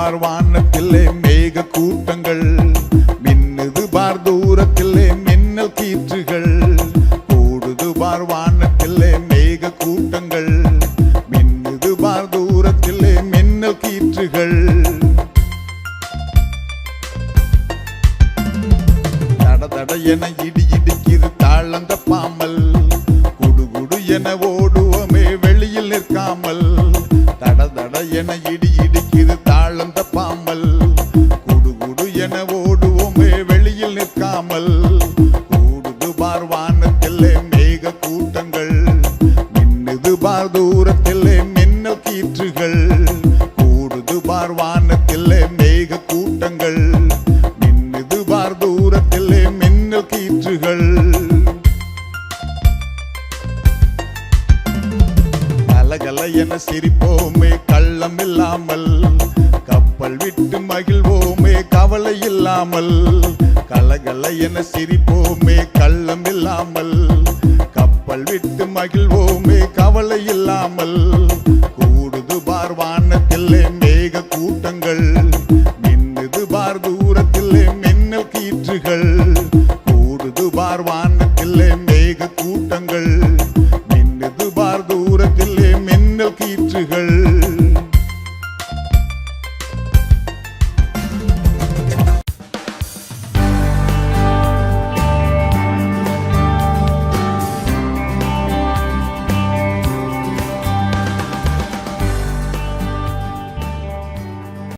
பார் வானத்திலே மேக கூட்டங்கள், மின்னுது பார் தூரத்திலே மின்னல் கீற்றுகள். கூடுது பார் வானத்திலே மேக கூட்டங்கள், மின்னுது பார் தூரத்திலே மின்னல் கீற்றுகள். தட தட என இடி இடிக்குது தாளம் தப்பாமல், குடு குடு என ஓடுவோமே வெளியில் நிற்காமல். தட தட என இடி இடிக்குது தாளம் தப்பாமல், குடு குடு என ஓடுவோமே வெளியில் நிற்காமல். கூடுது பார் வானத்திலே மேக கூட்டங்கள், மின்னுது பார் தூரத்திலே மின்னல் கீற்றுகள். கூடுது பார் வானத்திலே மேக கூட்டங்கள், மின்னுது பார் தூரத்திலே மின்னல் கீற்றுகள். கலகல என சிரிப்போமே கள்ளம் இல்லாமல், கப்பல் விட்டு மகிழ்வோமே கவலை இல்லாமல். கலகல என சிரிப்போமே கள்ளம் இல்லாமல், கப்பல் விட்டு மகிழ்வோமே கவலை இல்லாமல். கூடுது பார் வானத்திலே மேக கூட்டங்கள், மின்னுது பார் தூரத்திலே